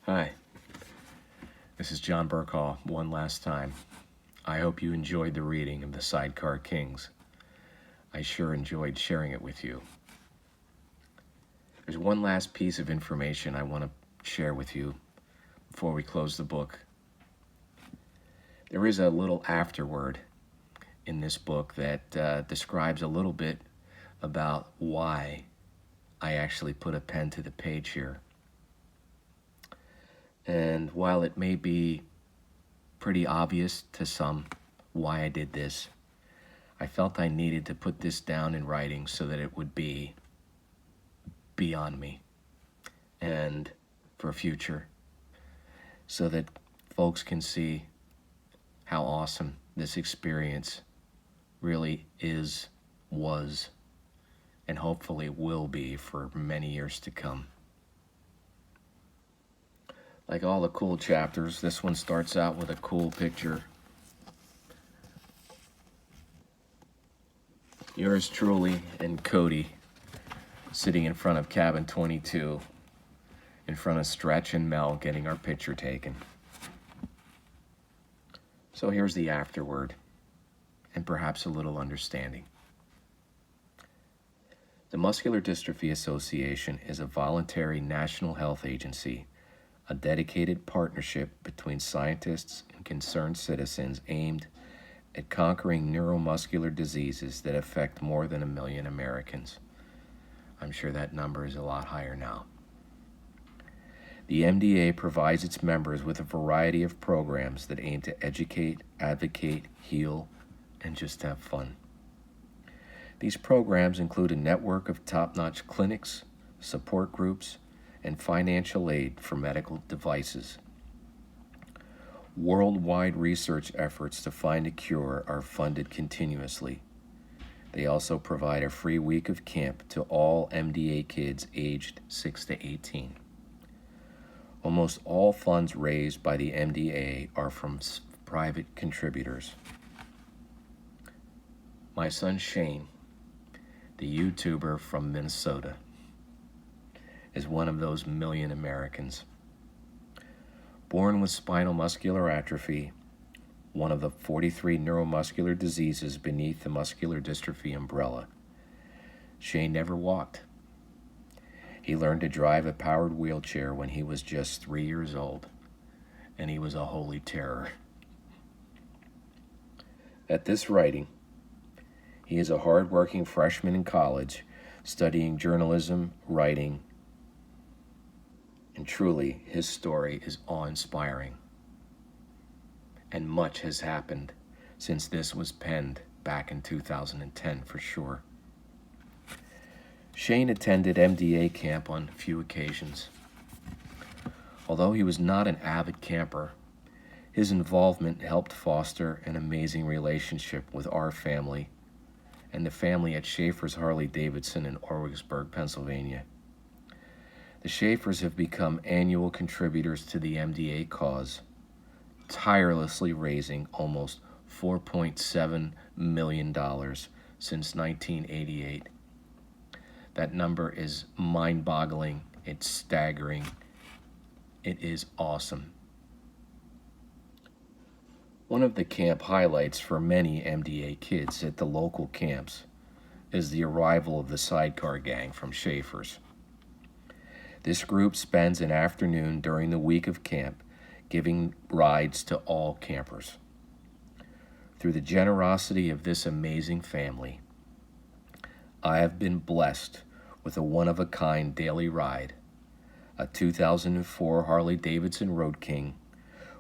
Hi, this is Jon Burcaw one last time. I hope you enjoyed the reading of the Sidecar Kings. I sure enjoyed sharing it with you. There's one last piece of information I want to share with you before we close the book. There is a little afterword in this book that describes a little bit about why I actually put a pen to the page here. And while it may be pretty obvious to some why I did this, I felt I needed to put this down in writing so that it would be beyond me and for future, so that folks can see how awesome this experience really is, was, and hopefully will be for many years to come. Like all the cool chapters, this one starts out with a cool picture. Yours truly and Cody sitting in front of cabin 22, in front of Stretch and Mel getting our picture taken. So here's the afterword, and perhaps a little understanding. The Muscular Dystrophy Association is a voluntary national health agency, a dedicated partnership between scientists and concerned citizens aimed at conquering neuromuscular diseases that affect more than 1 million Americans. I'm sure that number is a lot higher now. The MDA provides its members with a variety of programs that aim to educate, advocate, heal, and just have fun. These programs include a network of top-notch clinics, support groups, and financial aid for medical devices. Worldwide research efforts to find a cure are funded continuously. They also provide a free week of camp to all MDA kids aged 6 to 18. Almost all funds raised by the MDA are from private contributors. My son Shane, the YouTuber from Minnesota, is one of those 1 million Americans. Born with spinal muscular atrophy, one of the 43 neuromuscular diseases beneath the muscular dystrophy umbrella, Shane never walked. He learned to drive a powered wheelchair when he was just 3 years old, and he was a holy terror. At this writing, he is a hard-working freshman in college, studying journalism, writing, and truly, his story is awe-inspiring. And much has happened since this was penned back in 2010 for sure. Shane attended MDA camp on a few occasions. Although he was not an avid camper, his involvement helped foster an amazing relationship with our family and the family at Schaeffers Harley-Davidson in Orwigsburg, Pennsylvania. The Schaeffers have become annual contributors to the MDA cause, tirelessly raising almost $4.7 million since 1988. That number is mind-boggling, it's staggering, it is awesome. One of the camp highlights for many MDA kids at the local camps is the arrival of the Sidecar Gang from Schaeffers. This group spends an afternoon during the week of camp giving rides to all campers. Through the generosity of this amazing family, I have been blessed with a one-of-a-kind daily ride, a 2004 Harley-Davidson Road King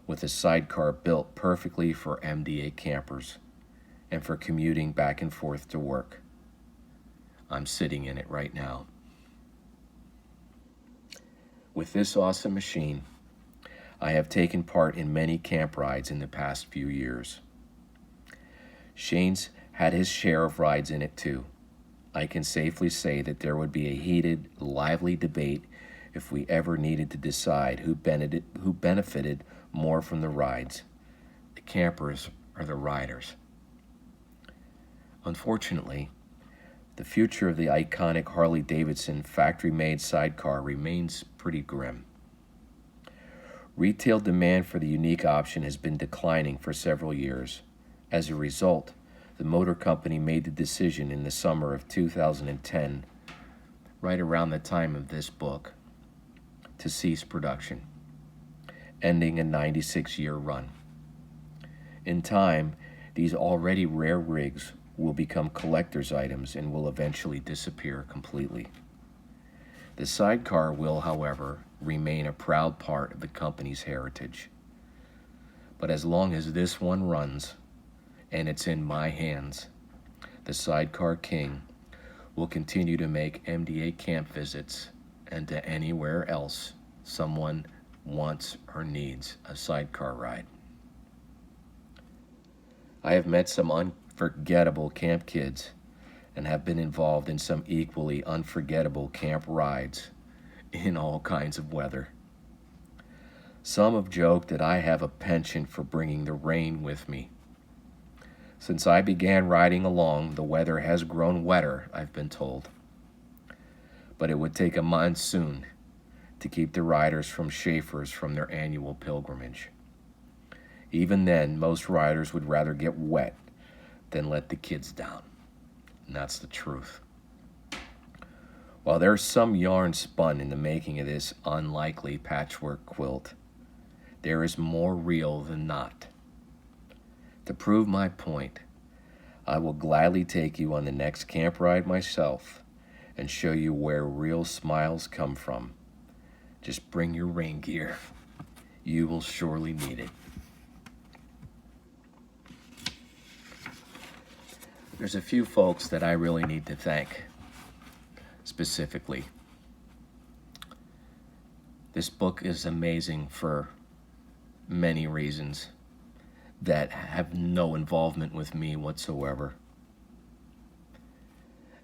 with a sidecar built perfectly for MDA campers and for commuting back and forth to work. I'm sitting in it right now. With this awesome machine, I have taken part in many camp rides in the past few years. Shane's had his share of rides in it too. I can safely say that there would be a heated, lively debate if we ever needed to decide who benefited more from the rides, the campers or the riders. Unfortunately, the future of the iconic Harley-Davidson factory-made sidecar remains pretty grim. Retail demand for the unique option has been declining for several years. As a result, the motor company made the decision in the summer of 2010, right around the time of this book, to cease production, ending a 96-year run. In time, these already rare rigs will become collector's items and will eventually disappear completely. The sidecar will, however, remain a proud part of the company's heritage. But as long as this one runs, and it's in my hands, the Sidecar King will continue to make MDA camp visits and to anywhere else someone wants or needs a sidecar ride. I have met some unforgettable camp kids and have been involved in some equally unforgettable camp rides in all kinds of weather. Some have joked that I have a penchant for bringing the rain with me. Since I began riding along, the weather has grown wetter, I've been told. But it would take a monsoon to keep the riders from Schaeffers from their annual pilgrimage. Even then, most riders would rather get wet than let the kids down. And that's the truth. While there's some yarn spun in the making of this unlikely patchwork quilt, there is more real than not. To prove my point, I will gladly take you on the next camp ride myself and show you where real smiles come from. Just bring your rain gear. You will surely need it. There's a few folks that I really need to thank, specifically. This book is amazing for many reasons that have no involvement with me whatsoever.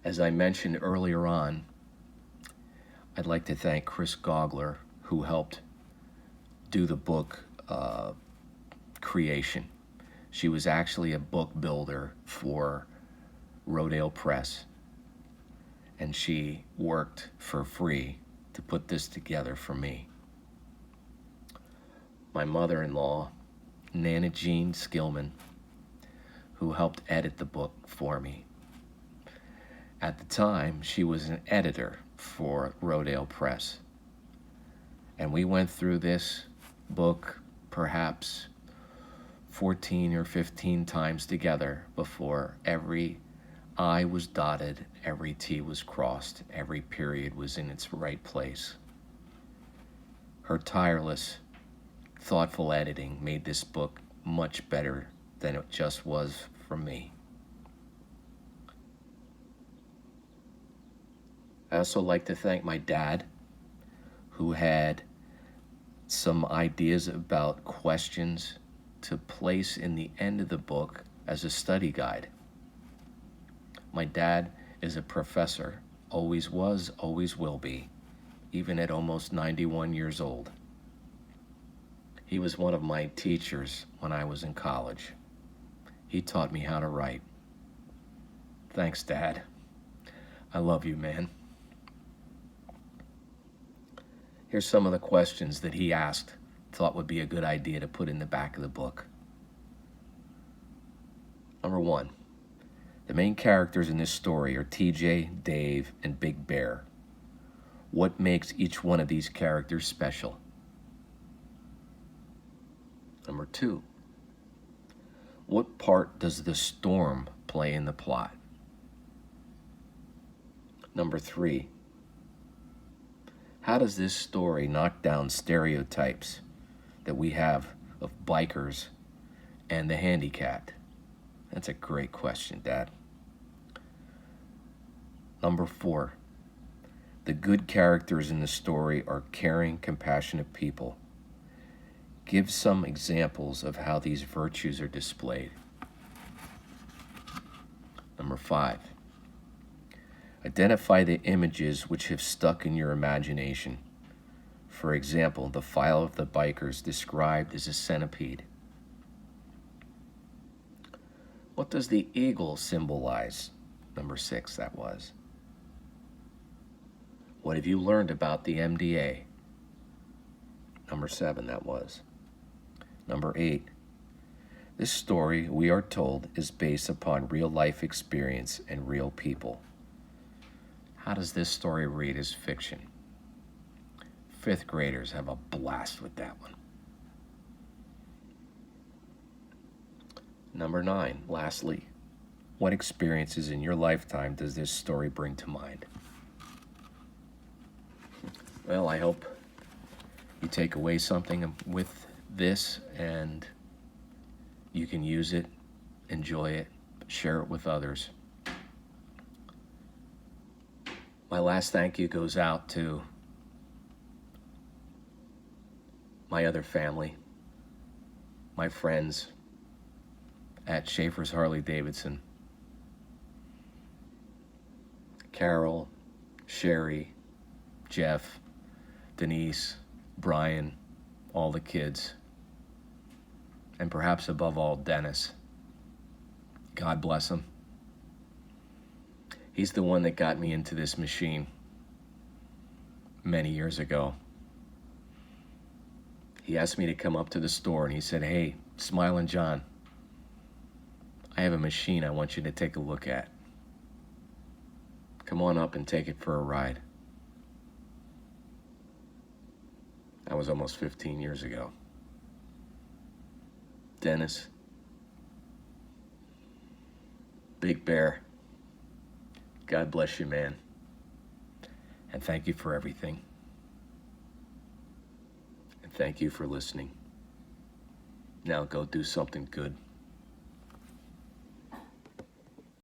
As I mentioned earlier on, I'd like to thank Chris Gogler, who helped do the book creation. She was actually a book builder for Rodale Press, and she worked for free to put this together for me. My mother-in-law, Nana Jean Skillman, who helped edit the book for me. At the time, she was an editor for Rodale Press, and we went through this book perhaps 14 or 15 times together before every I was dotted, every T was crossed, every period was in its right place. Her tireless, thoughtful editing made this book much better than it just was for me. I also like to thank my dad, who had some ideas about questions to place in the end of the book as a study guide. My dad is a professor, always was, always will be, even at almost 91 years old. He was one of my teachers when I was in college. He taught me how to write. Thanks, Dad. I love you, man. Here's some of the questions that he asked, thought would be a good idea to put in the back of the book. Number 1. The main characters in this story are TJ, Dave, and Big Bear. What makes each one of these characters special? Number 2. What part does the storm play in the plot? Number 3. How does this story knock down stereotypes that we have of bikers and the handicapped? That's a great question, Dad. Number 4. The good characters in the story are caring, compassionate people. Give some examples of how these virtues are displayed. Number 5. Identify the images which have stuck in your imagination. For example, the file of the bikers described as a centipede. What does the eagle symbolize? Number 6, that was. What have you learned about the MDA? Number 7, that was. Number 8, this story, we are told, is based upon real life experience and real people. How does this story read as fiction? 5th graders have a blast with that one. Number 9, lastly, what experiences in your lifetime does this story bring to mind? Well, I hope you take away something with this and you can use it, enjoy it, share it with others. My last thank you goes out to my other family, my friends at Schaeffers Harley-Davidson, Carol, Sherry, Jeff, Denise, Brian, all the kids, and perhaps above all, Dennis. God bless him. He's the one that got me into this machine many years ago. He asked me to come up to the store and he said, "Hey, Smiling John, I have a machine I want you to take a look at. Come on up and take it for a ride." That was almost 15 years ago. Dennis, Big Bear, God bless you, man. And thank you for everything. And thank you for listening. Now go do something good.